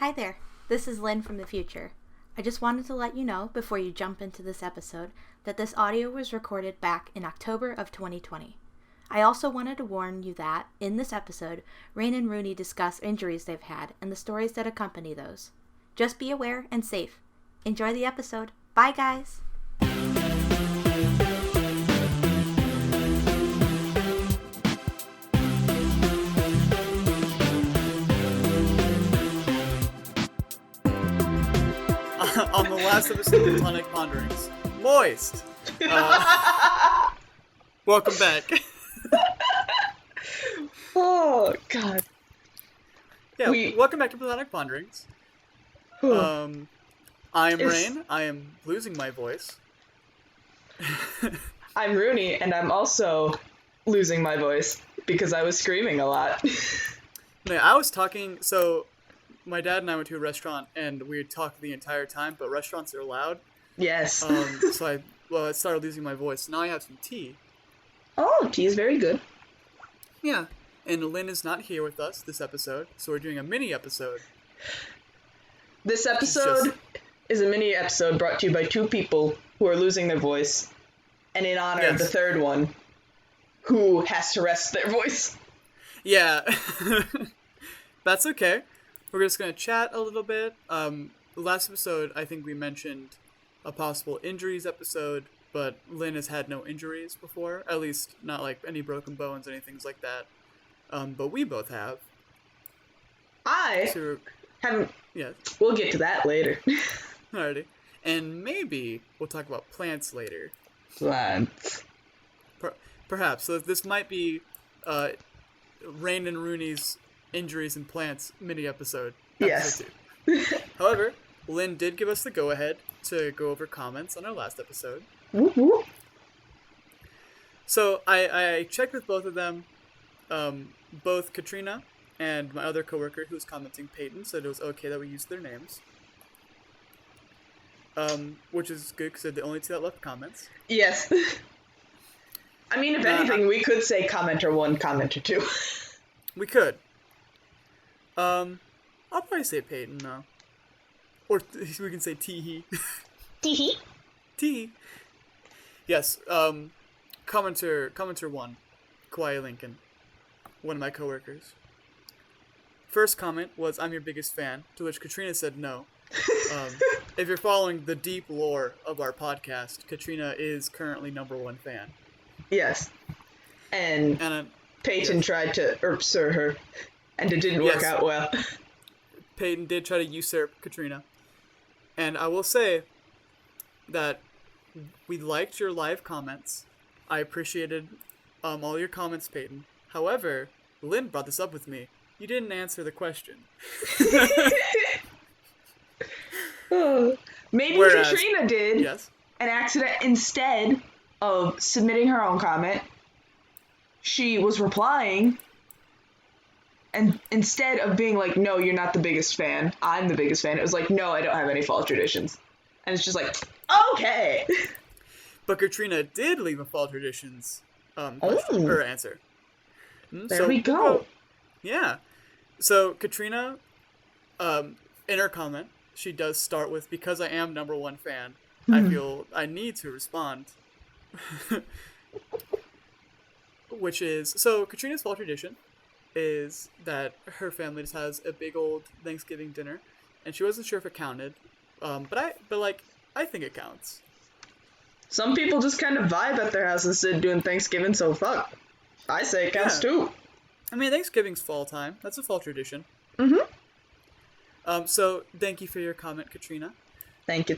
Hi there, this is Lynn from the future. I just wanted to let you know, before you jump into this episode, that this audio was recorded back in October of 2020. I also wanted to warn you that, in this episode, Rune and I discuss injuries they've had and the stories that accompany those. Just be aware and safe. Enjoy the episode. Bye, guys! On the last episode of Platonic Ponderings. Moist! Welcome back. Oh, God. Yeah, welcome back to Platonic Ponderings. I am Rain. I am losing my voice. I'm Rune, and I'm also losing my voice because I was screaming a lot. No, I was talking, so my dad and I went to a restaurant, and we talked the entire time, but restaurants are loud. Yes. So I started losing my voice. Now I have some tea. Oh, tea is very good. Yeah, and Lynn is not here with us this episode, so we're doing a mini episode. This episode is a mini episode brought to you by two people who are losing their voice, and in honor of the third one, who has to rest their voice. Yeah. That's okay. We're just going to chat a little bit. Last episode, I think we mentioned a possible injuries episode, but Lynn has had no injuries before. At least not like any broken bones, anything like that. But we both have. I haven't. Yeah. We'll get to that later. Alrighty. And maybe we'll talk about plants later. Plants. Perhaps. So this might be Rain and Rooney's Injuries and Plants mini episode. Yes. 2. However, Lynn did give us the go-ahead to go over comments on our last episode. Whoop, whoop. So I checked with both of them. Both Katrina and my other coworker who was commenting, Peyton, said it was okay that we used their names. Which is good because they're the only two that left comments. Yes. I mean, if anything, we could say commenter 1, commenter 2. We could. I'll probably say Peyton, though. Or we can say Teehee. Teehee. Teehee. Yes, commenter 1, Kawhi Lincoln, one of my coworkers. First comment was, "I'm your biggest fan," to which Katrina said no. If you're following the deep lore of our podcast, Katrina is currently #1 fan. Yes. And Peyton tried to usurp her, and it didn't work out well. Peyton did try to usurp Katrina. And I will say that we liked your live comments. I appreciated all your comments, Peyton. However, Lynn brought this up with me. You didn't answer the question. Maybe Katrina did an accident. Instead of submitting her own comment, she was replying, and instead of being like, "No, you're not the biggest fan, I'm the biggest fan," it was like, "No, I don't have any fall traditions." And it's just like, okay. But Katrina did leave a fall traditions question, her answer. There we go. Yeah. So Katrina, in her comment, she does start with, "Because I am #1 fan, I feel I need to respond." Which is, so Katrina's fall tradition is that her family just has a big old Thanksgiving dinner, and she wasn't sure if it counted, but I think it counts. Some people just kind of vibe at their house instead of doing Thanksgiving, so fuck. I say it counts too. I mean, Thanksgiving's fall time. That's a fall tradition. So thank you for your comment, Katrina. Thank you.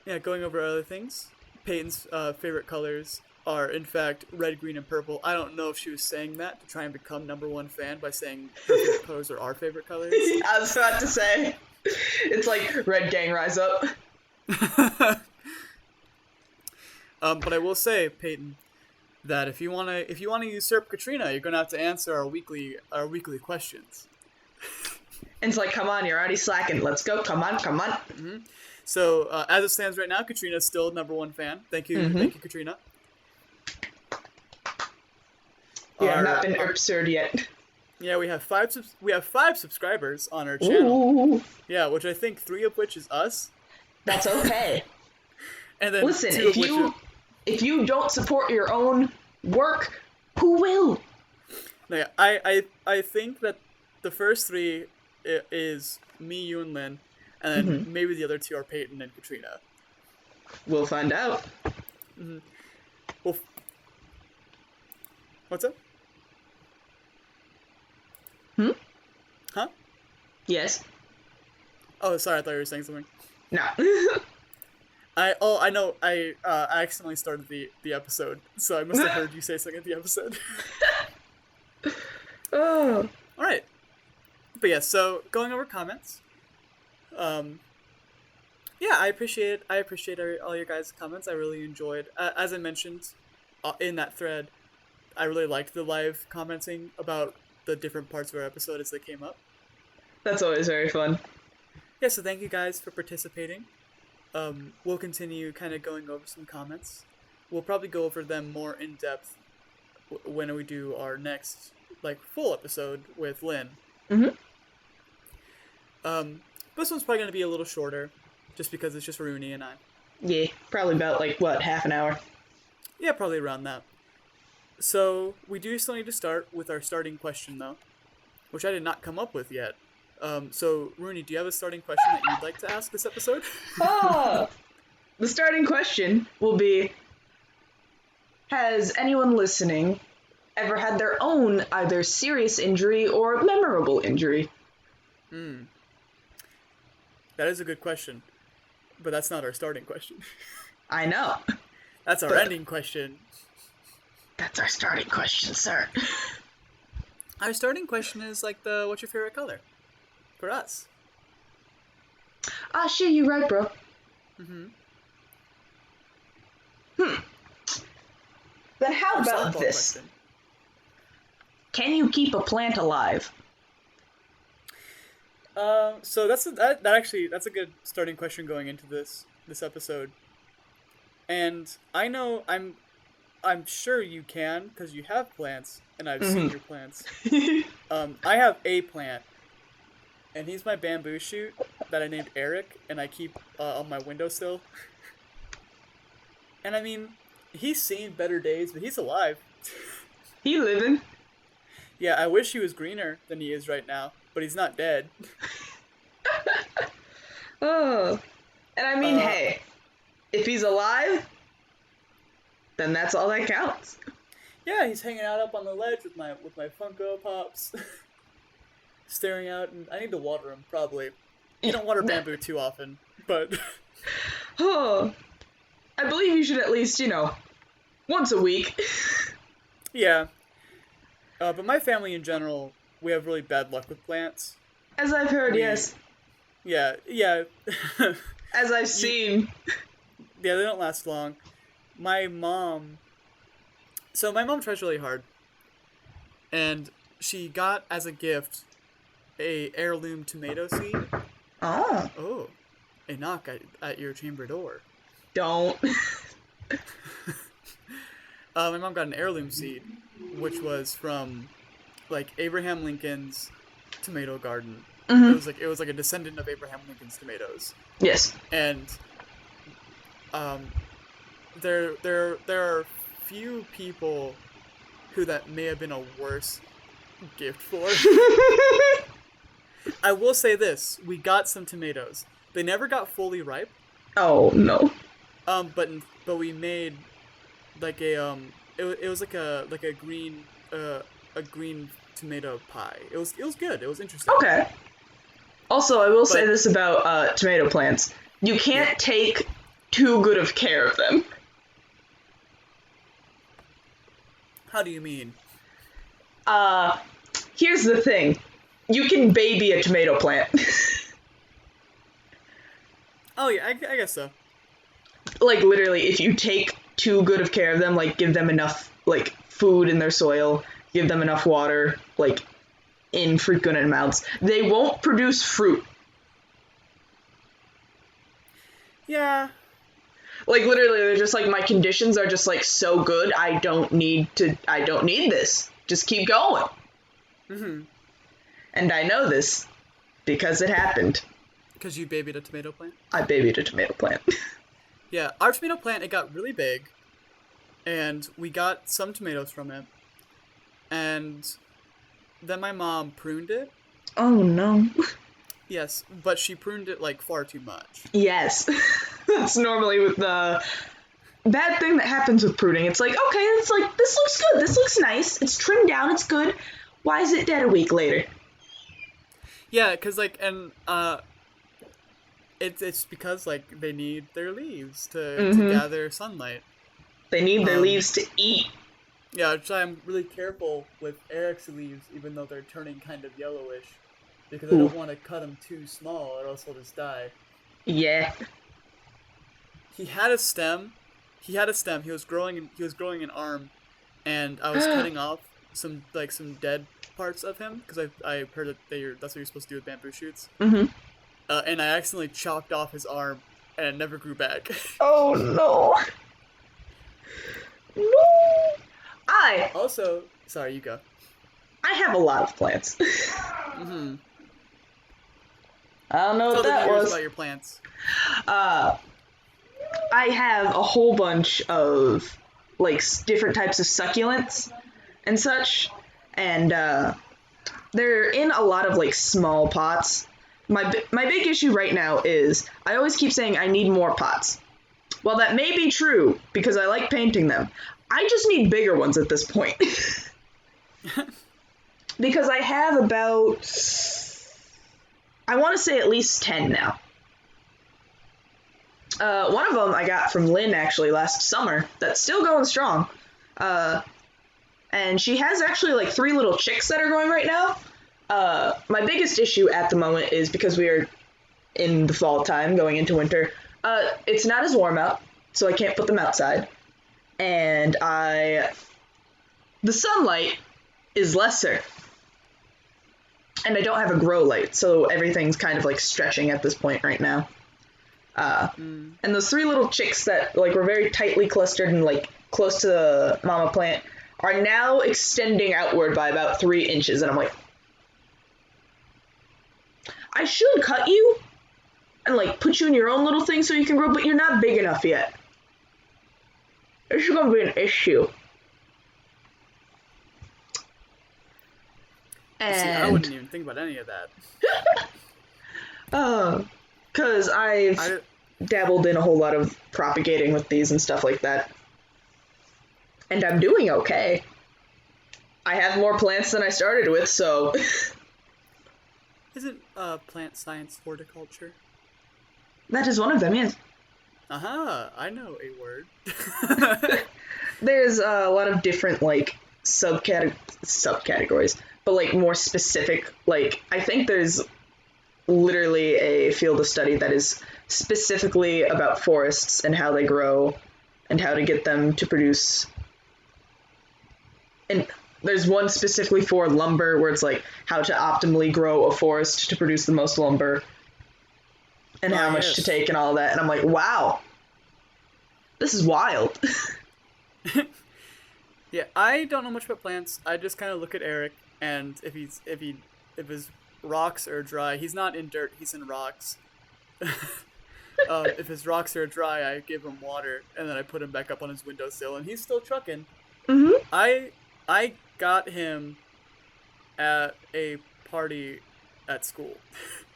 Yeah, going over other things. Peyton's favorite colors are, in fact, red, green, and purple. I don't know if she was saying that to try and become #1 fan by saying her favorite colors are our favorite colors. I was about to say, it's like Red Gang Rise Up. But I will say, Peyton, that if you wanna usurp Katrina, you're gonna have to answer our weekly questions. And it's like, come on, you're already slacking. Let's go. Come on. Mm-hmm. So as it stands right now, Katrina's still #1 fan. Thank you, Katrina. Yeah, I've not been absurd yet. Yeah, we have five subscribers on our channel. Ooh. Yeah, which I think 3 of which is us. That's okay. And then listen, if you don't support your own work, who will? Yeah, I think that the first 3 is me, you, and Lynn, and then maybe the other 2 are Peyton and Katrina. We'll find out. Mm-hmm. Well, what's up? Huh? Yes. Oh, sorry, I thought you were saying something. No. I know. I accidentally started the episode, so I must have heard you say something at the episode. Oh. All right. But yeah, so going over comments. Yeah, I appreciate all your guys' comments. I really enjoyed, as I mentioned, in that thread, I really liked the live commenting about the different parts of our episode as they came up. That's always very fun. Yeah, so thank you guys for participating. We'll continue kind of going over some comments. We'll probably go over them more in depth when we do our next full episode with Lynn. Mm-hmm. This one's probably going to be a little shorter, just because it's just Rune and I. Yeah, probably about half an hour? Yeah, probably around that. So we do still need to start with our starting question, though, which I did not come up with yet. So, Rooney, do you have a starting question that you'd like to ask this episode? The starting question will be, has anyone listening ever had their own either serious injury or memorable injury? That is a good question, but that's not our starting question. I know. That's our ending question. That's our starting question, sir. Our starting question is what's your favorite color? For us. Ah, shit, you right, bro. Then how about this? Question. Can you keep a plant alive? So that's a good starting question going into this episode. And I know I'm sure you can, because you have plants, and I've seen your plants. I have a plant, and he's my bamboo shoot that I named Eric, and I keep on my windowsill. And I mean, he's seen better days, but he's alive. He living. Yeah, I wish he was greener than he is right now, but he's not dead. Oh. And I mean, hey, if he's alive, then that's all that counts. Yeah, he's hanging out up on the ledge with my Funko Pops. Staring out, and I need to water him, probably. You don't water bamboo too often, but... Oh. I believe you should at least, once a week. Yeah. But my family in general, we have really bad luck with plants. As I've heard, yes. Yeah. As I've seen. Yeah, they don't last long. My mom tries really hard. And she got, as a gift, a heirloom tomato seed. Oh. Oh. A knock at your chamber door. Don't. My mom got an heirloom seed, which was from, Abraham Lincoln's tomato garden. Mm-hmm. It was a descendant of Abraham Lincoln's tomatoes. Yes. And, there are few people who that may have been a worse gift for. I will say this: we got some tomatoes. They never got fully ripe. Oh no. But we made it was like a green tomato pie. It was good. It was interesting. Okay. Also, I will say this about tomato plants: you can't take too good of care of them. How do you mean? Here's the thing: you can baby a tomato plant. Oh yeah, I guess so. Literally, if you take too good of care of them, give them enough, food in their soil, give them enough water, in frequent amounts, they won't produce fruit. Yeah. Literally, they're just my conditions are just so good, I don't need this. Just keep going. Mm-hmm. And I know this because it happened. Because you babied a tomato plant? I babied a tomato plant. Yeah, our tomato plant, it got really big, and we got some tomatoes from it, and then my mom pruned it. Oh, no. Yes, but she pruned it, like, far too much. Yes. That's normally with the bad thing that happens with pruning. It's like, okay, it's like, this looks good, this looks nice, it's trimmed down, it's good. Why is it dead a week later? Yeah, because, like, and, it's because, like, they need their leaves to gather sunlight. They need their leaves to eat. Yeah, which I'm really careful with Eric's leaves, even though they're turning kind of yellowish. Because I don't want to cut them too small, or else they'll just die. Yeah. He had a stem. He was growing an arm, and I was cutting off some dead parts of him because I heard that that's what you're supposed to do with bamboo shoots. Mm-hmm. And I accidentally chopped off his arm, and it never grew back. Oh no. No. Also, sorry, you go. I have a lot of plants. Mm-hmm. I don't know what that was. About your plants. I have a whole bunch of like different types of succulents and such, and they're in a lot of like small pots. My big issue right now is I always keep saying I need more pots. Well, that may be true because I like painting them. I just need bigger ones at this point. Because I have about, I want to say at least 10 now. One of them I got from Lynn actually last summer. That's still going strong. And she has actually like 3 little chicks that are going right now. My biggest issue at the moment is because we are in the fall time going into winter. It's not as warm out, so I can't put them outside. And the sunlight is lesser. And I don't have a grow light, so everything's kind of like stretching at this point right now. And those 3 little chicks that like were very tightly clustered and like close to the mama plant are now extending outward by about 3 inches, and I'm like, I should cut you and like put you in your own little thing so you can grow, but you're not big enough yet. This is gonna be an issue. And see, I wouldn't even think about any of that. Cause I've dabbled in a whole lot of propagating with these and stuff like that. And I'm doing okay. I have more plants than I started with, so... Isn't plant science horticulture? That is one of them, yes. Aha, I know a word. There's a lot of different, like, subcategories, but, like, more specific, like, I think there's literally a field of study that is specifically about forests and how they grow and how to get them to produce. And there's one specifically for lumber where it's like how to optimally grow a forest to produce the most lumber and how much to take and all that. And I'm like, wow, this is wild. Yeah, I don't know much about plants. I just kind of look at Eric, and if his rocks are dry, he's not in dirt, he's in rocks. If his rocks are dry, I give him water, and then I put him back up on his windowsill, and he's still trucking. Mm-hmm. I got him at a party at school.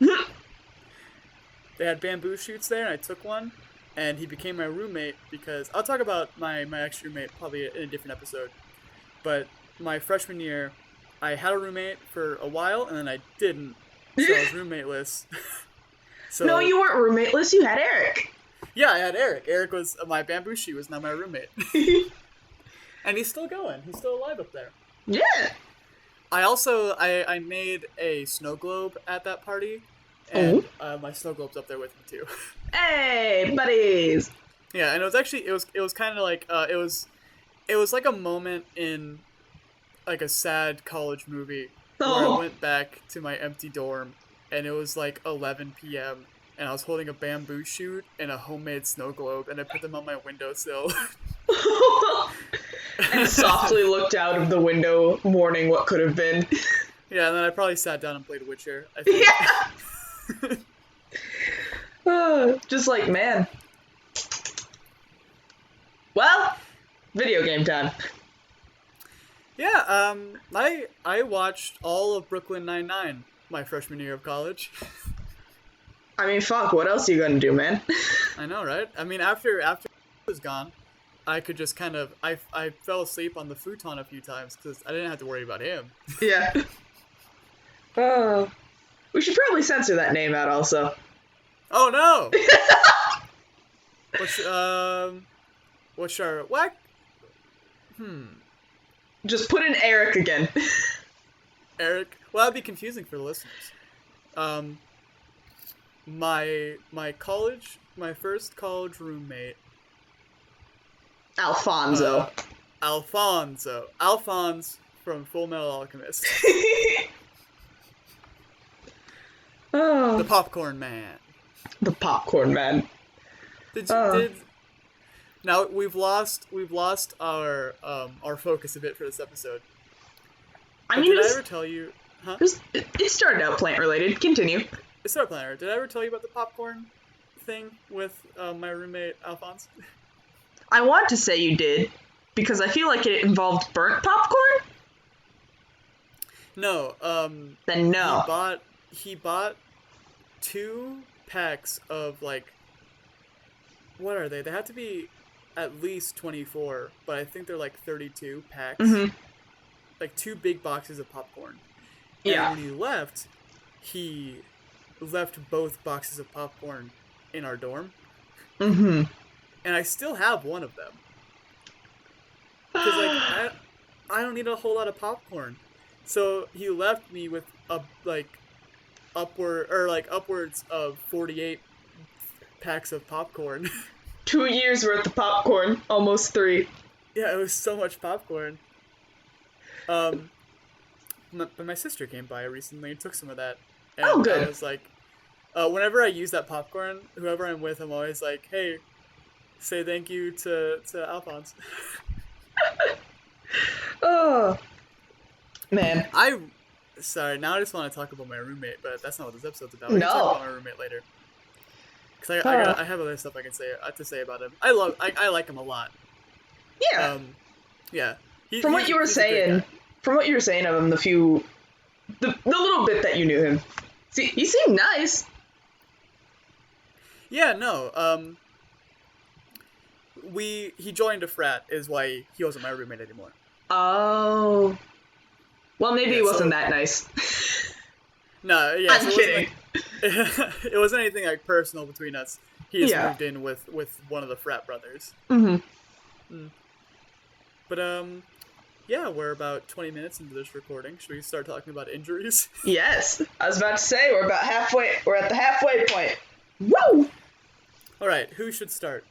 They had bamboo shoots there, and I took one, and he became my roommate because I'll talk about my ex-roommate probably in a different episode. But my freshman year, I had a roommate for a while, and then I didn't, so I was roommateless. So, no, you weren't roommateless, you had Eric. Yeah, I had Eric. Eric was my bamboo shoot was now my roommate. And he's still going. He's still alive up there. Yeah. I also, I made a snow globe at that party, and my snow globe's up there with me too. Hey, buddies! Yeah, and it was actually, it was kind of like, it was like a moment in like a sad college movie where I went back to my empty dorm, and it was like 11 p.m., and I was holding a bamboo shoot and a homemade snow globe, and I put them on my windowsill. And softly looked out of the window, mourning what could have been. Yeah, and then I probably sat down and played Witcher, I think. Yeah! Just like, man. Well, video game time. Yeah, I watched all of Brooklyn Nine-Nine my freshman year of college. I mean, fuck, what else are you gonna do, man? I know, right? I mean, after he was gone, I could just kind of... I fell asleep on the futon a few times because I didn't have to worry about him. Yeah. Oh. We should probably censor that name out also. Oh, no! What's our... What? Just put in Eric again. Eric? Well, that'd be confusing for the listeners. My first college roommate... Alfonso. Alphonse from Full Metal Alchemist. Oh. The Popcorn Man. The Popcorn Man. Now we've lost our focus a bit for this episode. Did I ever tell you? Huh? It started out plant related. Continue. It started plant related. Did I ever tell you about the popcorn thing with my roommate Alphonse? I want to say you did, because I feel like it involved burnt popcorn. No. Then no. He bought 2 packs of, like, what are they? They have to be at least 24, but I think they're like 32 packs. Mm-hmm. Like 2 big boxes of popcorn. Yeah. And when he left both boxes of popcorn in our dorm. Mm-hmm. And I still have one of them. Because, like, I don't need a whole lot of popcorn. So he left me with upwards of 48 packs of popcorn. 2 years worth of popcorn, almost 3. Yeah, it was so much popcorn. But my sister came by recently and took some of that. And oh, good. I was like, whenever I use that popcorn, whoever I'm with, I'm always like, hey, say thank you to Alphonse. Oh, man. Sorry, now I just want to talk about my roommate, but that's not what this episode's about. No. We can talk about my roommate later. Because I have other stuff I can say about him. I like him a lot. Yeah. Yeah. From what you were saying of him, the little bit that you knew him, see, he seemed nice. Yeah. No. He joined a frat is why he wasn't my roommate anymore. Oh. Well, maybe he wasn't that nice. No, yeah. I'm kidding. It wasn't anything like personal between us. He just moved in with one of the frat brothers. Mm-hmm. But yeah, we're about 20 minutes into this recording. Should we start talking about injuries? Yes, I was about to say we're about halfway. We're at the halfway point. Woo! All right, who should start?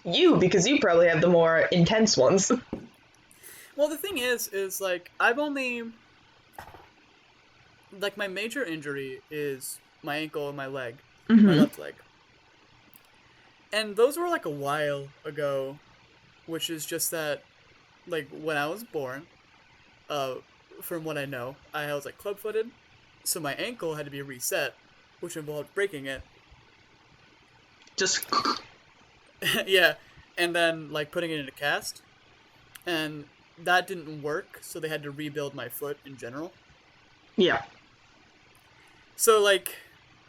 You, because you probably have the more intense ones. Well, the thing is like I've only like my major injury is my ankle and my leg, my left leg. And those were like a while ago, which is just that, like, when I was born, from what I know, I was like club-footed, so my ankle had to be reset, which involved breaking it. Just yeah, and then like putting it in a cast, and that didn't work, so they had to rebuild my foot in general. Yeah. So like,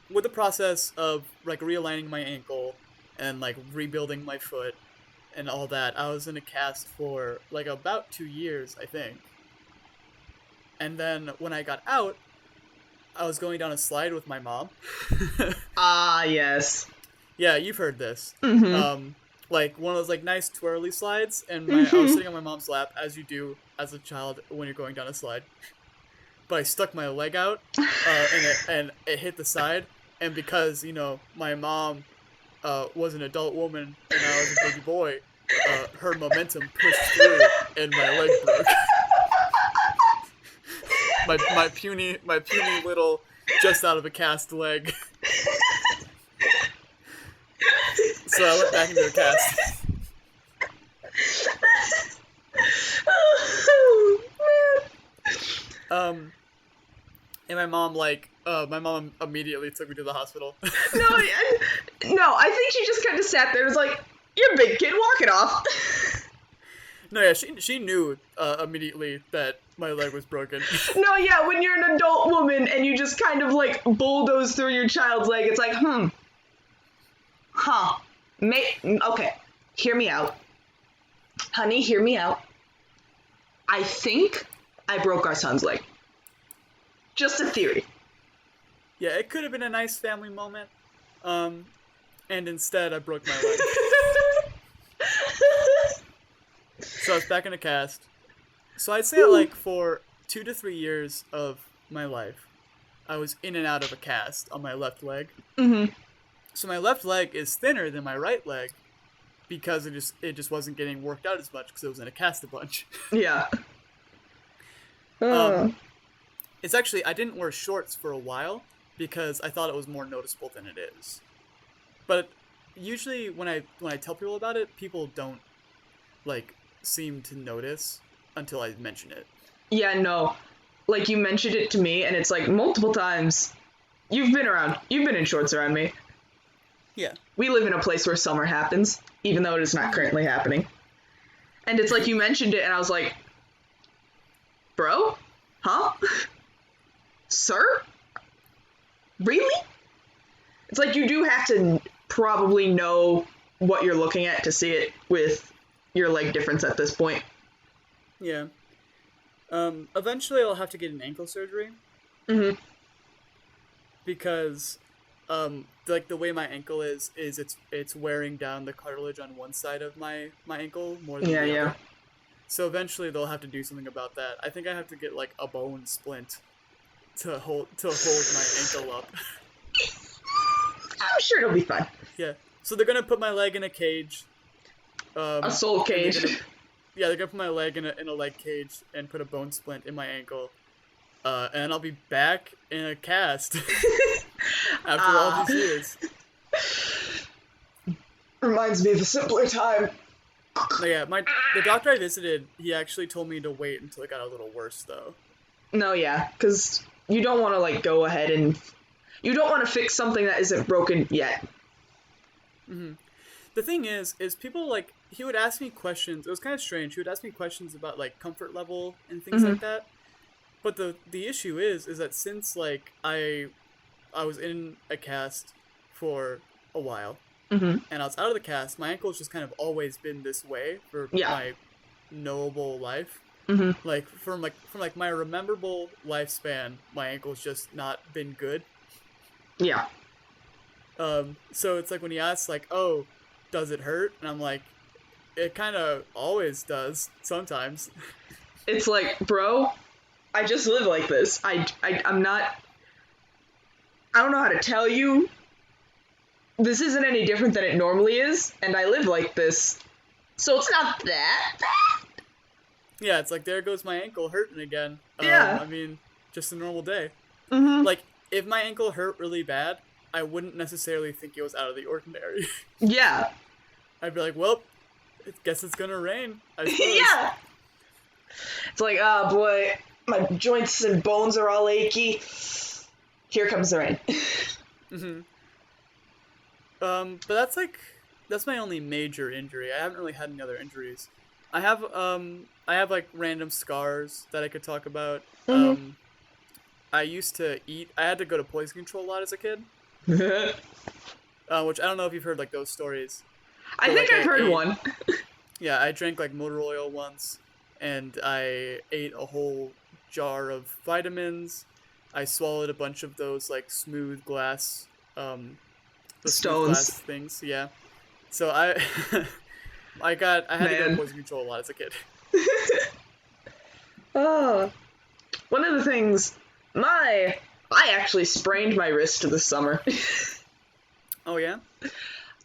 with the process of like realigning my ankle and like rebuilding my foot and all that, I was in a cast for like about 2 years, I think. And then when I got out, I was going down a slide with my mom. Ah, yes. Yeah, you've heard this. Mm-hmm. Like one of those like nice twirly slides, and I was sitting on my mom's lap, as you do as a child when you're going down a slide. But I stuck my leg out, and it hit the side, and because, you know, my mom was an adult woman and I was a baby boy, her momentum pushed through and my leg broke. my puny little just out of a cast leg. So I went back into a cast. And my mom immediately took me to the hospital. No, I think she just kind of sat there and was like, "You're a big kid, walk it off." No, yeah, she knew immediately that my leg was broken. No, yeah, when you're an adult woman and you just kind of like bulldoze through your child's leg, it's like, okay, hear me out. Honey, hear me out. I think I broke our son's leg. Just a theory. Yeah, it could have been a nice family moment. And instead I broke my leg. So I was back in a cast. So I'd say like for 2 to 3 years of my life, I was in and out of a cast on my left leg. Mm-hmm. So my left leg is thinner than my right leg because it just wasn't getting worked out as much because it was in a cast a bunch. Yeah. It's actually, I didn't wear shorts for a while because I thought it was more noticeable than it is. But usually when I tell people about it, people don't like seem to notice until I mention it. Yeah, no. Like, you mentioned it to me, and it's like multiple times. You've been in shorts around me. Yeah. We live in a place where summer happens, even though it is not currently happening. And it's like you mentioned it, and I was like, bro? Huh? Sir? Really? It's like you do have to probably know what you're looking at to see it with your leg difference at this point. Yeah. Eventually I'll have to get an ankle surgery. Mm-hmm. Because, like, the way my ankle is it's wearing down the cartilage on one side of my ankle more than the other. So eventually they'll have to do something about that. I think I have to get, like, a bone splint to hold my ankle up. I'm sure it'll be fun. Yeah. So they're gonna put my leg in a cage. A soul cage. They're gonna put my leg in a leg cage and put a bone splint in my ankle. And I'll be back in a cast after all these years. Reminds me of a simpler time. Yeah, the doctor I visited, he actually told me to wait until it got a little worse, though. No, yeah, because you don't want to, like, go ahead and... You don't want to fix something that isn't broken yet. Mm-hmm. The thing is people, like, he would ask me questions. It was kind of strange. He would ask me questions about, like, comfort level and things like that. But the issue is that since, like, I was in a cast for a while, and I was out of the cast, my ankle's just kind of always been this way for my knowable life. Like, from my rememberable lifespan, my ankle's just not been good. Yeah. So it's like when he asks, like, oh, does it hurt? And I'm like, it kind of always does, sometimes. It's like, bro, I just live like this. I'm not... I don't know how to tell you. This isn't any different than it normally is, and I live like this. So it's not that bad. Yeah, it's like, there goes my ankle hurting again. Yeah. I mean, just a normal day. Mm-hmm. Like, if my ankle hurt really bad, I wouldn't necessarily think it was out of the ordinary. Yeah. I'd be like, well, I guess it's gonna rain, I suppose. Yeah. It's like, oh boy, my joints and bones are all achy. Here comes the rain. Mm-hmm. But that's my only major injury. I haven't really had any other injuries. I have like random scars that I could talk about. Mm-hmm. I used to eat. I had to go to poison control a lot as a kid. Which I don't know if you've heard, like, those stories. I think I've heard one. Yeah, I drank, like, motor oil once, and I ate a whole jar of vitamins. I swallowed a bunch of those, like, smooth glass, the stones glass things. Yeah. So I had to go to poison control a lot as a kid. Oh, one of the things. I actually sprained my wrist this summer. Oh, yeah?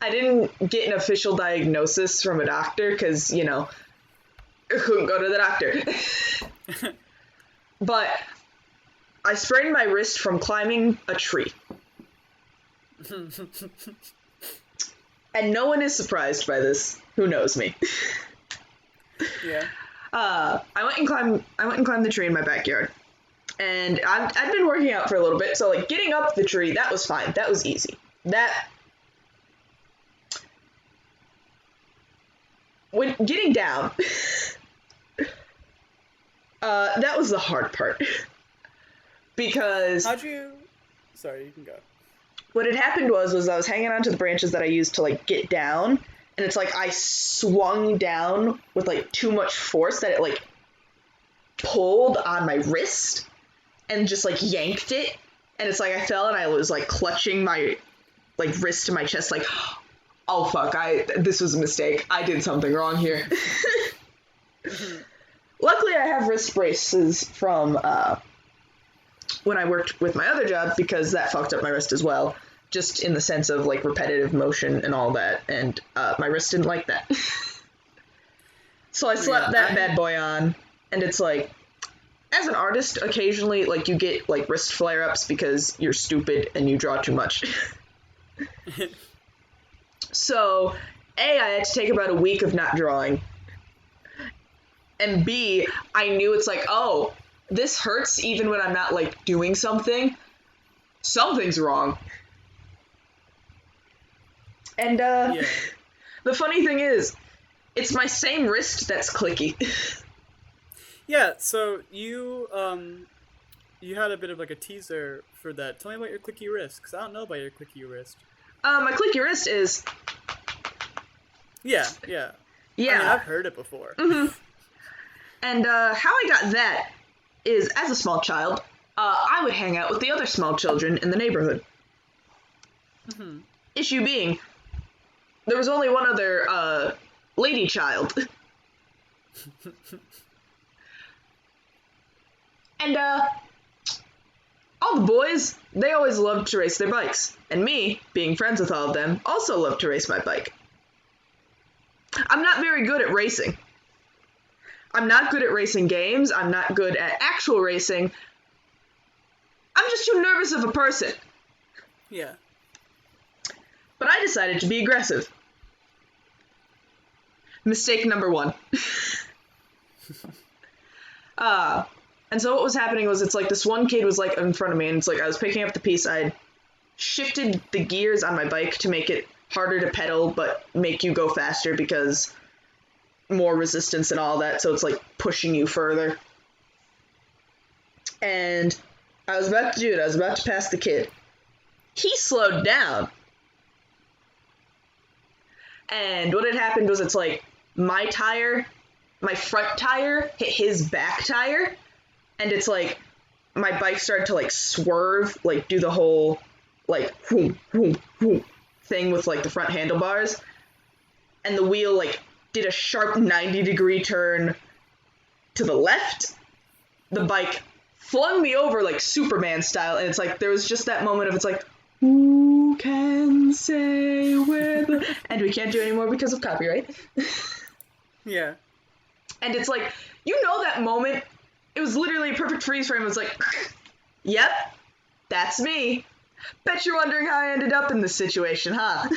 I didn't get an official diagnosis from a doctor because, you know, I couldn't go to the doctor. But I sprained my wrist from climbing a tree. And no one is surprised by this who knows me. Yeah. I went and climbed the tree in my backyard. And I've been working out for a little bit, so like getting up the tree, that was fine. That was easy. When getting down, that was the hard part. Because sorry, you can go. What had happened was I was hanging onto the branches that I used to like get down, and it's like I swung down with like too much force that it like pulled on my wrist and just like yanked it, and it's like I fell and I was like clutching my like wrist to my chest like, oh fuck, this was a mistake. I did something wrong here. Luckily I have wrist braces from when I worked with my other job, because that fucked up my wrist as well, just in the sense of like repetitive motion and all that, and my wrist didn't like that. So I slapped that bad boy on, and it's like, as an artist, occasionally like you get like wrist flare-ups because you're stupid and you draw too much. So A, I had to take about a week of not drawing, and B, I knew it's like, oh, this hurts even when I'm not like doing something. Something's wrong. And the funny thing is, it's my same wrist that's clicky. Yeah, so you had a bit of like a teaser for that. Tell me about your clicky wrist, because I don't know about your clicky wrist. My clicky wrist is... Yeah. Yeah. I mean, I've heard it before. Mm-hmm. And how I got that is, as a small child, I would hang out with the other small children in the neighborhood. Mm-hmm. Issue being, there was only one other lady child. And all the boys, they always loved to race their bikes. And me, being friends with all of them, also loved to race my bike. I'm not very good at racing. I'm not good at racing games. I'm not good at actual racing. I'm just too nervous of a person. Yeah. But I decided to be aggressive. Mistake number 1. And so what was happening was, it's like this one kid was like in front of me, and it's like I was picking up the piece. I had shifted the gears on my bike to make it harder to pedal, but make you go faster because more resistance and all that. So it's like pushing you further. And I was about to do it. I was about to pass the kid. He slowed down. And what had happened was, it's like my front tire hit his back tire. And it's like my bike started to like swerve, like do the whole like whoom, whoom, whoom thing with like the front handlebars. And the wheel like did a sharp 90-degree turn to the left. The bike flung me over like Superman style. And it's like, there was just that moment of, it's like, who can say where the... And we can't do it anymore because of copyright. Yeah. And it's like, you know that moment... It was literally a perfect freeze frame. It was like, yep, that's me. Bet you're wondering how I ended up in this situation, huh?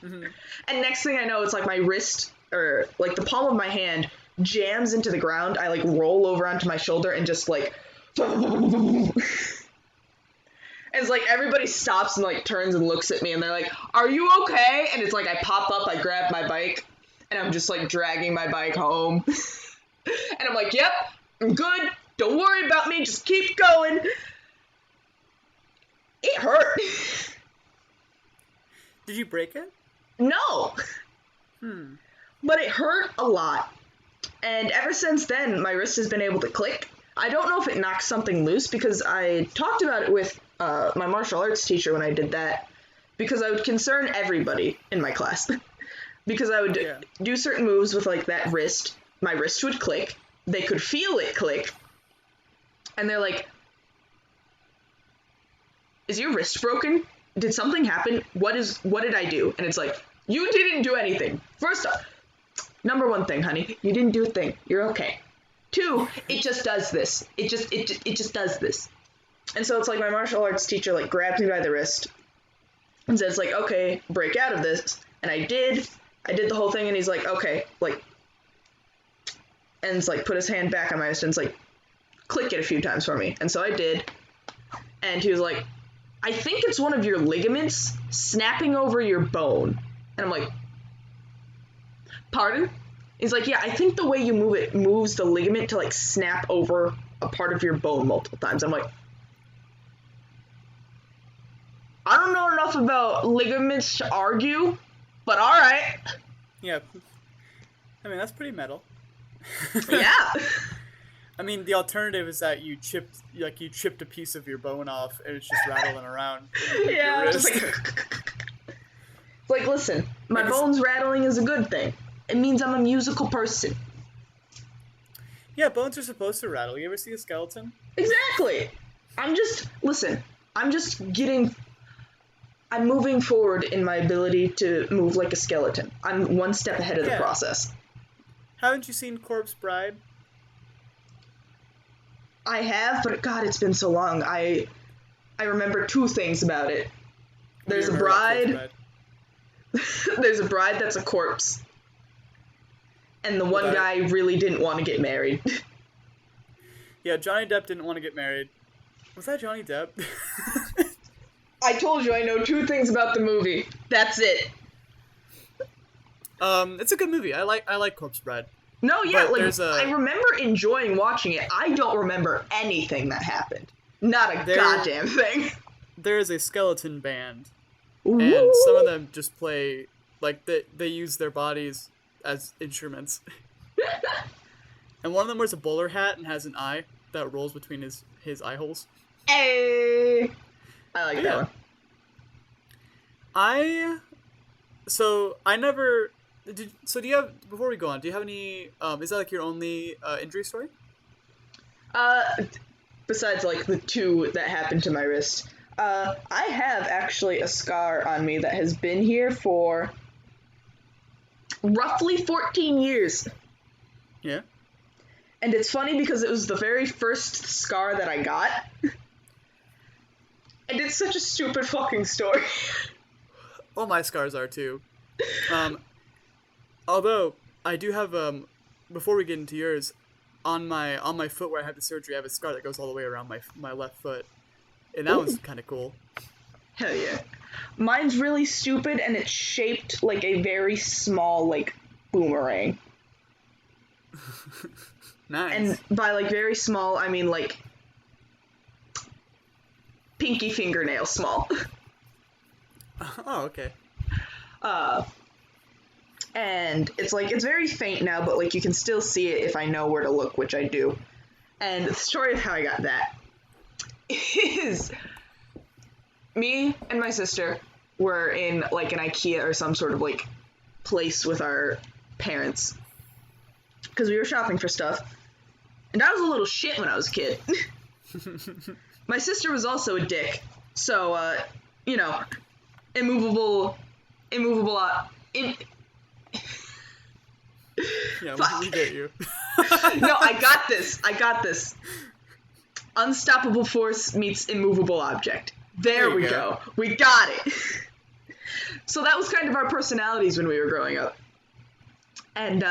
Mm-hmm. And next thing I know, it's like my wrist, or like the palm of my hand, jams into the ground. I like roll over onto my shoulder and just like... And it's like everybody stops and like turns and looks at me, and they're like, are you okay? And it's like I pop up, I grab my bike, and I'm just like dragging my bike home. And I'm like, yep, I'm good. Don't worry about me. Just keep going. It hurt. Did you break it? No. But it hurt a lot. And ever since then, my wrist has been able to click. I don't know if it knocks something loose, because I talked about it with my martial arts teacher when I did that, because I would concern everybody in my class. Because I would do certain moves with like that wrist. My wrist would click. They could feel it click. And they're like, is your wrist broken? Did something happen? What did I do? And it's like, you didn't do anything. First off, number 1 thing, honey, you didn't do a thing. You're okay. 2, it just does this. It just does this. And so it's like my martial arts teacher like grabs me by the wrist and says like, okay, break out of this. And I did the whole thing, and he's like, okay, like, and it's like put his hand back on my wrist, and it's like, click it a few times for me. And so I did. And he was like, I think it's one of your ligaments snapping over your bone. And I'm like, pardon? He's like, yeah, I think the way you move it moves the ligament to like snap over a part of your bone multiple times. I'm like, I don't know enough about ligaments to argue, but all right. Yeah. I mean, that's pretty metal. Yeah. I mean, the alternative is that you chipped a piece of your bone off and it's just rattling around. Yeah. Just like, listen, my bones rattling is a good thing. It means I'm a musical person. Yeah, bones are supposed to rattle. You ever see a skeleton? Exactly. I'm moving forward in my ability to move like a skeleton. I'm one step ahead of the process. Haven't you seen Corpse Bride? I have, but God, it's been so long. I remember two things about it. There's a bride. There's a bride that's a corpse. And the one guy really didn't want to get married. Yeah, Johnny Depp didn't want to get married. Was that Johnny Depp? I told you I know two things about the movie. That's it. It's a good movie. I like Corpse Bride. No, yeah, I remember enjoying watching it. I don't remember anything that happened. Not a goddamn thing. There is a skeleton band. Ooh. And some of them just play, like, they use their bodies as instruments. And one of them wears a bowler hat and has an eye that rolls between his eye holes. Hey! I like that one. Do you have, before we go on, do you have any, is that like your only injury story? Besides like the two that happened to my wrist, I have actually a scar on me that has been here for roughly 14 years. Yeah. And it's funny because it was the very first scar that I got. And it's such a stupid fucking story. All my scars are too. Although I do have before we get into yours, on my foot where I had the surgery, I have a scar that goes all the way around my left foot, and that was kind of cool. Hell yeah. Mine's really stupid, and it's shaped like a very small like boomerang. Nice. And by like very small, I mean like pinky fingernail small. Oh, okay. And it's very faint now, but like you can still see it if I know where to look, which I do. And the story of how I got that is me and my sister were in like an IKEA or some sort of like place with our parents because we were shopping for stuff. And I was a little shit when I was a kid. My sister was also a dick. So, immovable. Yeah, we get you. No, I got this. Unstoppable force meets immovable object. There we go. We got it. So that was kind of our personalities when we were growing up. And,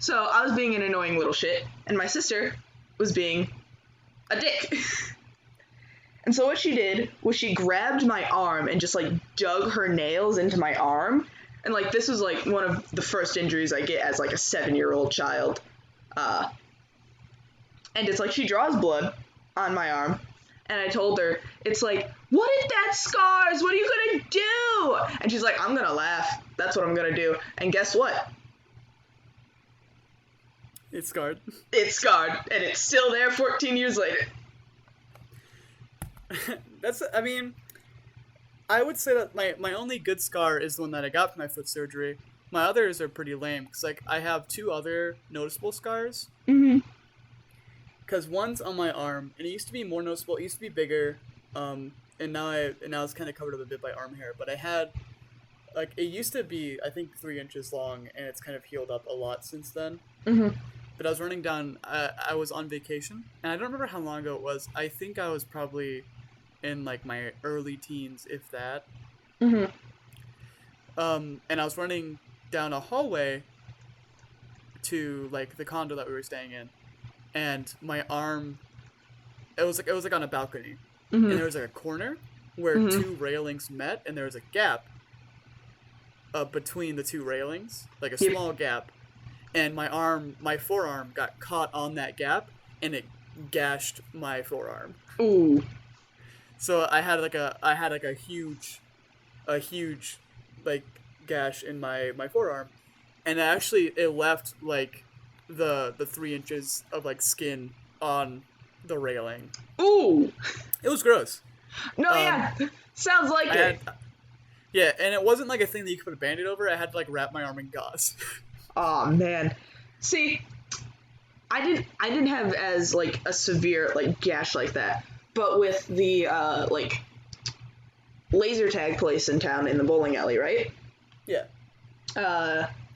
so I was being an annoying little shit, and my sister was being a dick. And so what she did was she grabbed my arm and just, like, dug her nails into my arm. And, like, this was, like, one of the first injuries I get as, like, a 7-year-old child. And it's like she draws blood on my arm. And I told her, it's like, what if that scars? What are you gonna do? And she's like, I'm gonna laugh. That's what I'm gonna do. And guess what? It's scarred. It's scarred. And it's still there 14 years later. I would say that my only good scar is the one that I got from my foot surgery. My others are pretty lame, because, like, I have 2 other noticeable scars. Mm-hmm. Because one's on my arm, and it used to be more noticeable, it used to be bigger, and now it's kind of covered up a bit by arm hair, but I had, like, it used to be, I think, 3 inches long, and it's kind of healed up a lot since then. Mm-hmm. But I was running down, I was on vacation, and I don't remember how long ago it was. I think I was probably in, like, my early teens, if that. Mm-hmm. And I was running down a hallway to, like, the condo that we were staying in. and my arm, it was like on a balcony, Mm-hmm. and there was like a corner where two railings met, and there was a gap between the two railings, like a small gap, and my forearm got caught on that gap, and it gashed my forearm. Ooh. So I had like a huge like gash in my forearm, and actually it left like the 3 inches of like skin on the railing. Ooh. It was gross. No, yeah, sounds like it. Yeah, and it wasn't like a thing that you could put a Band-Aid over. I had to like wrap my arm in gauze. Oh man, see, I didn't have as like a severe like gash like that, but with the like laser tag place in town in the bowling alley, right? Yeah.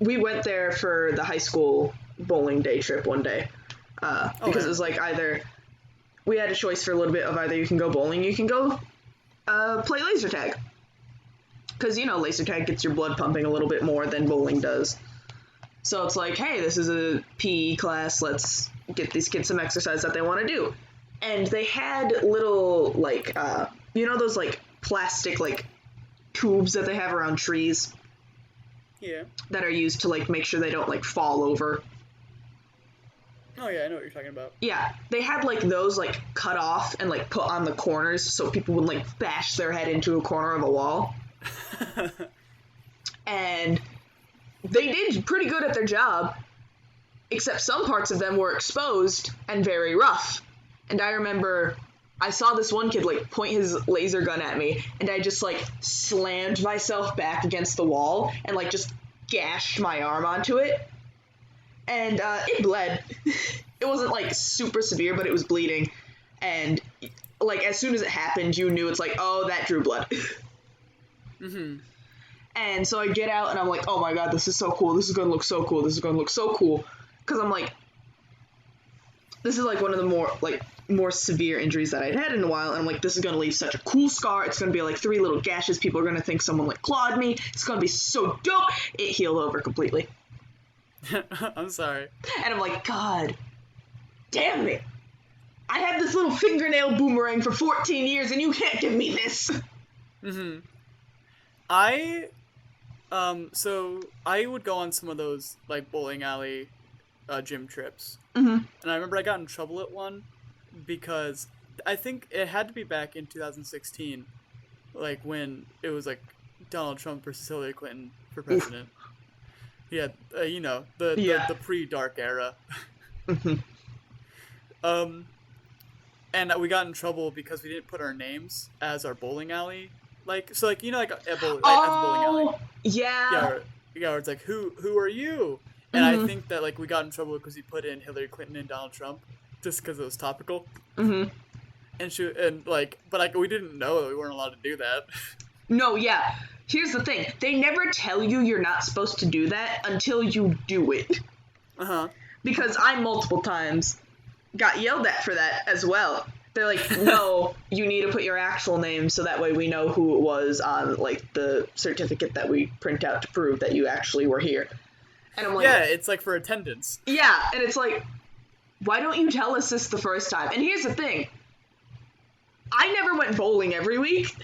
We went there for the high school bowling day trip one day, because it was like either we had a choice for a little bit of either you can go bowling, you can go play laser tag. Because, you know, laser tag gets your blood pumping a little bit more than bowling does. So it's like, hey, this is a PE class. Let's get these kids some exercise that they want to do. And they had little, like, you know those, like, plastic, like, tubes that they have around trees? Yeah. That are used to, like, make sure they don't, like, fall over. Oh, yeah, I know what you're talking about. Yeah. They had, like, those, like, cut off and, like, put on the corners so people would, like, bash their head into a corner of a wall. And they did pretty good at their job, except some parts of them were exposed and very rough. And I remember I saw this one kid like point his laser gun at me, and I just like slammed myself back against the wall and like just gashed my arm onto it, and it bled. It wasn't like super severe, but it was bleeding, and like as soon as it happened, you knew it's like, oh, that drew blood. Mm-hmm. And so I get out and I'm like, oh my god, this is so cool. This is going to look so cool. This is going to look so cool. Because I'm like, this is like one of the more severe injuries that I'd had in a while. And I'm like, this is going to leave such a cool scar. It's going to be like 3 little gashes. People are going to think someone like clawed me. It's going to be so dope. It healed over completely. I'm sorry. And I'm like, God damn it. I had this little fingernail boomerang for 14 years and you can't give me this. Mm-hmm. So I would go on some of those, like, bowling alley gym trips. Mm-hmm. And I remember I got in trouble at one because I think it had to be back in 2016, like, when it was, like, Donald Trump versus Hillary Clinton for president. Yeah, you know, the pre-dark era. Mm-hmm. And we got in trouble because we didn't put our names as our bowling alley. Like, so, like, you know, like, at the bowling alley. Yeah. Yeah, where it's like, who are you? And I think that, like, we got in trouble because we put in Hillary Clinton and Donald Trump just because it was topical. Mm-hmm. But we didn't know that we weren't allowed to do that. No, yeah. Here's the thing. They never tell you you're not supposed to do that until you do it. Uh-huh. Because I multiple times got yelled at for that as well. They're like, no, you need to put your actual name so that way we know who it was on, like, the certificate that we print out to prove that you actually were here. And I'm like... Yeah, it's, like, for attendance. Yeah, and it's like, why don't you tell us this the first time? And here's the thing. I never went bowling every week.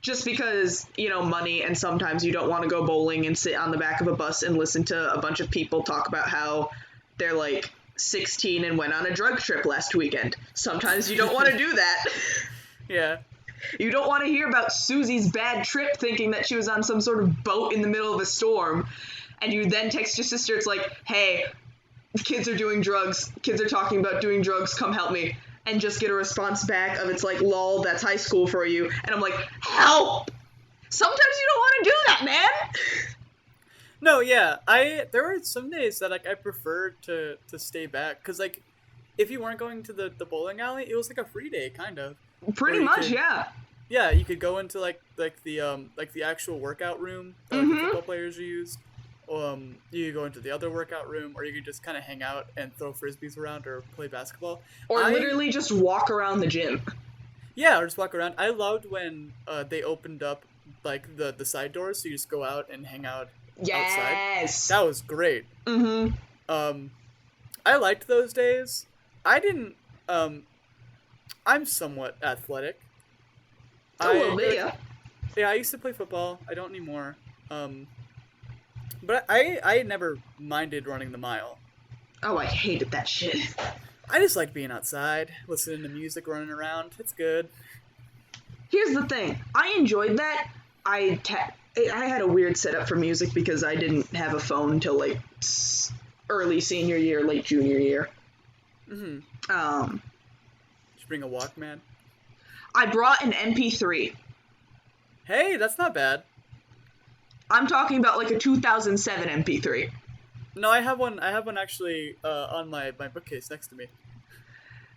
Just because, you know, money, and sometimes you don't want to go bowling and sit on the back of a bus and listen to a bunch of people talk about how they're, like, 16 and went on a drug trip last weekend. Sometimes you don't want to do that. Yeah. You don't want to hear about Susie's bad trip thinking that she was on some sort of boat in the middle of a storm, and you then text your sister, it's like, hey, kids are doing drugs, kids are talking about doing drugs, come help me, and just get a response back of it's like, lol, that's high school for you, and I'm like, help! Sometimes you don't want to do that, man! No, yeah, there were some days that, like, I preferred to stay back, because, like, if you weren't going to the bowling alley, it was like a free day, kind of. Pretty much, yeah. Yeah, you could go into like the actual workout room that the football players used. You could go into the other workout room, or you could just kind of hang out and throw frisbees around or play basketball. Or literally just walk around the gym. Yeah, or just walk around. I loved when they opened up like the side doors, so you just go out and hang out outside. Yes. That was great. Mm-hmm. I liked those days. I didn't. I'm somewhat athletic. A little bit, yeah. Yeah, I used to play football. I don't anymore. But I never minded running the mile. Oh, I hated that shit. I just like being outside, listening to music, running around. It's good. Here's the thing. I enjoyed that. I had a weird setup for music because I didn't have a phone until like early senior year, late junior year. Mm-hmm. Did you bring a Walkman? I brought an MP3. Hey, that's not bad. I'm talking about like a 2007 MP3. No, I have one actually on my bookcase next to me.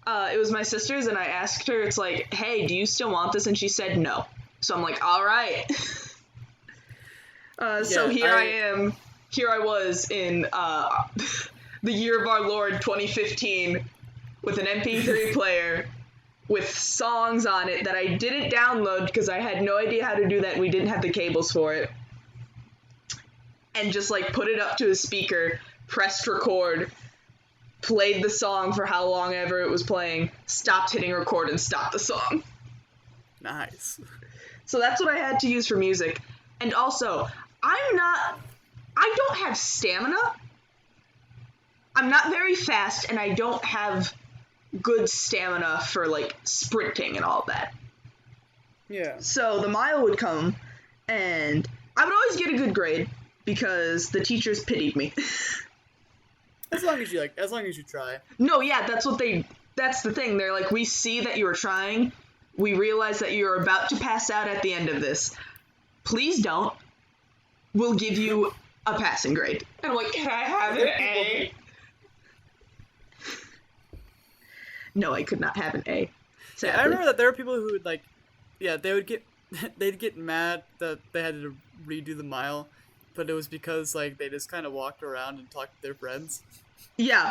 It was my sister's, and I asked her, it's like, hey, do you still want this? And she said no. So I'm like, all right. So here I was in the year of our Lord 2015 with an MP3 player with songs on it that I didn't download because I had no idea how to do that and we didn't have the cables for it. And just like put it up to a speaker, pressed record, played the song for how long ever it was playing, stopped hitting record and stopped the song. Nice. So that's what I had to use for music. And also, I don't have stamina. I'm not very fast and I don't have good stamina for like sprinting and all that. Yeah. So the mile would come and I would always get a good grade because the teachers pitied me. As long as you try. No, yeah, that's the thing. They're like, we see that you are trying. We realize that you're about to pass out at the end of this. Please don't. We'll give you a passing grade. And I'm like, can I have an A? No, I could not have an A. Sadly. Yeah, I remember that there were people who would like, yeah, they'd get mad that they had to redo the mile, but it was because like they just kind of walked around and talked to their friends. Yeah,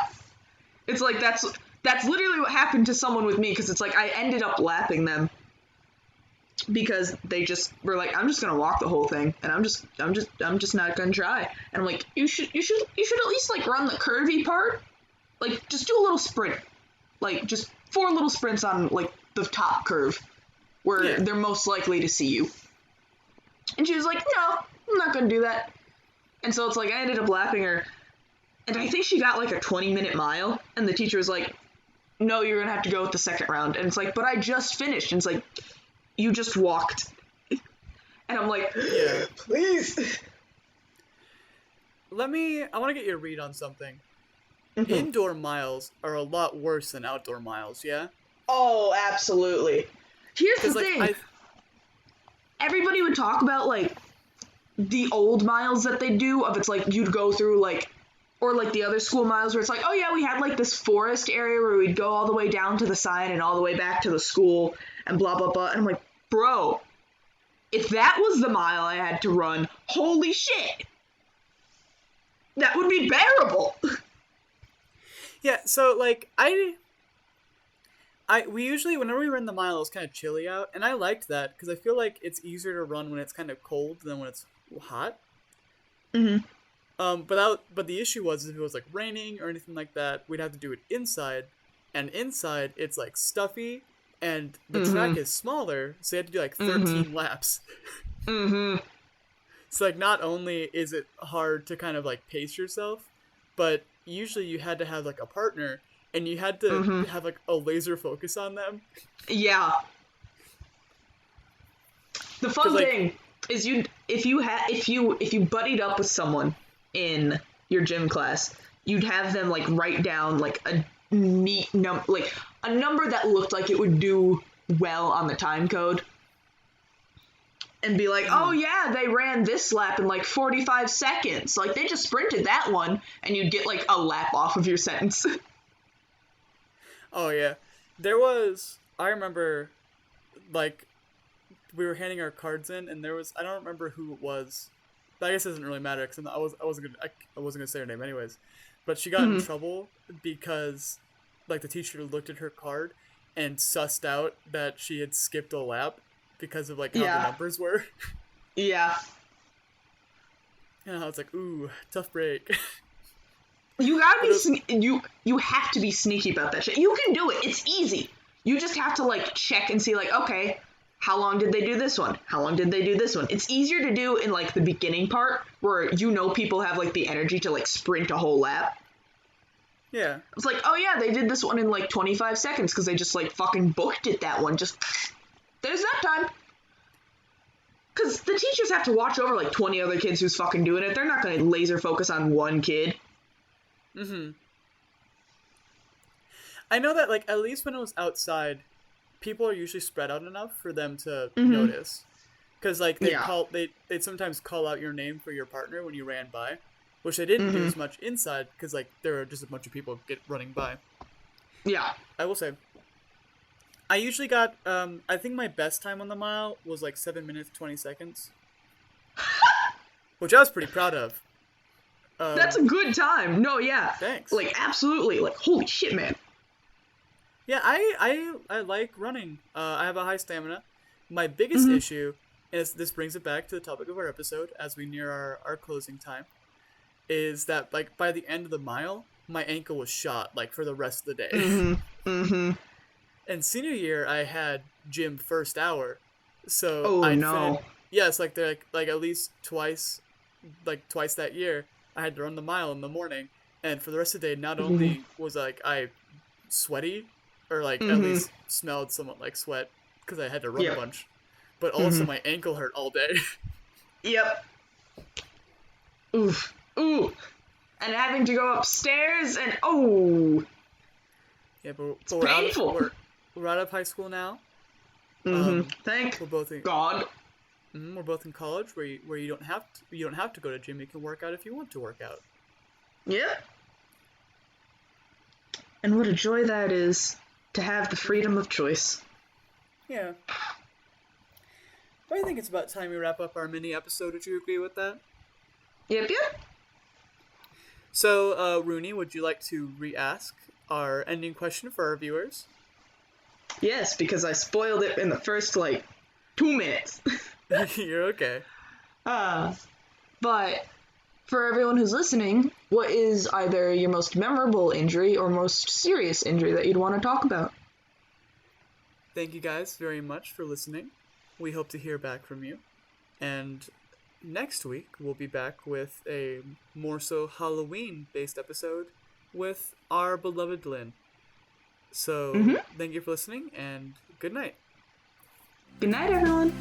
it's like that's literally what happened to someone with me because it's like I ended up lapping them because they just were like, I'm just gonna walk the whole thing and I'm just not gonna try. And I'm like, you should at least like run the curvy part, like just do a little sprint. Like, just 4 little sprints on, like, the top curve, where they're most likely to see you. And she was like, no, I'm not gonna do that. And so it's like, I ended up lapping her, and I think she got, like, a 20-minute mile, and the teacher was like, no, you're gonna have to go with the second round. And it's like, but I just finished. And it's like, you just walked. And I'm like, yeah, please. I want to get your read on something. Mm-hmm. Indoor miles are a lot worse than outdoor miles, yeah? Oh, absolutely. Here's the thing. Everybody would talk about, like, the old miles that they do, of it's like, you'd go through, like, or, like, the other school miles where it's like, oh, yeah, we had, like, this forest area where we'd go all the way down to the sign and all the way back to the school and blah, blah, blah. And I'm like, bro, if that was the mile I had to run, holy shit, that would be bearable. Yeah, so, like, we usually, whenever we run the mile, it's kind of chilly out, and I liked that, because I feel like it's easier to run when it's kind of cold than when it's hot. Mm-hmm. But the issue was, if it was, like, raining or anything like that, we'd have to do it inside, and inside, it's, like, stuffy, and the track is smaller, so you have to do, like, 13 laps. Mm-hmm. So, like, not only is it hard to kind of, like, pace yourself, but usually you had to have, like, a partner, and you had to have, like, a laser focus on them. Yeah. The fun thing is if you buddied up with someone in your gym class, you'd have them, like, write down, like, a neat a number that looked like it would do well on the time code. And be like, oh yeah, they ran this lap in like 45 seconds. Like, they just sprinted that one, and you'd get like a lap off of your sentence. Oh yeah. I remember, like, we were handing our cards in, and I don't remember who it was, but I guess it doesn't really matter, because I wasn't gonna say her name anyways. But she got in trouble because, like, the teacher looked at her card and sussed out that she had skipped a lap because of, like, how the numbers were. Yeah. And I was like, ooh, tough break. You gotta be you have to be sneaky about that shit. You can do it. It's easy. You just have to like check and see like, okay, how long did they do this one? How long did they do this one? It's easier to do in like the beginning part where people have like the energy to like sprint a whole lap. Yeah. It's like, oh yeah, they did this one in like 25 seconds because they just like fucking booked it that one. Just there's that time. Because the teachers have to watch over like 20 other kids who's fucking doing it. They're not going to laser focus on one kid. Mm-hmm. I know that, like, at least when it was outside, people are usually spread out enough for them to notice. Because, like, they'd sometimes call out your name for your partner when you ran by, which they didn't do as much inside, because, like, there were just a bunch of people running by. Yeah. I will say, I usually got, I think my best time on the mile was, like, 7 minutes, 20 seconds. Which I was pretty proud of. That's a good time. No, yeah. Thanks. Like, absolutely. Like, holy shit, man. Yeah, I like running. I have a high stamina. My biggest issue, and this brings it back to the topic of our episode as we near our closing time, is that, like, by the end of the mile, my ankle was shot, like, for the rest of the day. And senior year, I had gym first hour. So yes, like, they're like at least twice that year, I had to run the mile in the morning. And for the rest of the day, not only was, like, I sweaty, or, like, at least smelled somewhat like sweat, because I had to run a bunch, but also my ankle hurt all day. Yep. Oof. Ooh. And having to go upstairs and, Yeah, but it's painful. We're out of high school now. Thank we're both in, God. We're both in college, where you don't have to go to gym. You can work out if you want to work out. Yep. And what a joy that is, to have the freedom of choice. Yeah. But I think it's about time we wrap up our mini episode. Would you agree with that? Yep. So, Rune, would you like to re-ask our ending question for our viewers? Yes, because I spoiled it in the first, 2 minutes. You're okay. But for everyone who's listening, what is either your most memorable injury or most serious injury that you'd want to talk about? Thank you guys very much for listening. We hope to hear back from you. And next week, we'll be back with a more so Halloween-based episode with our beloved Lynn. So, thank you for listening, and good night. Good night, everyone.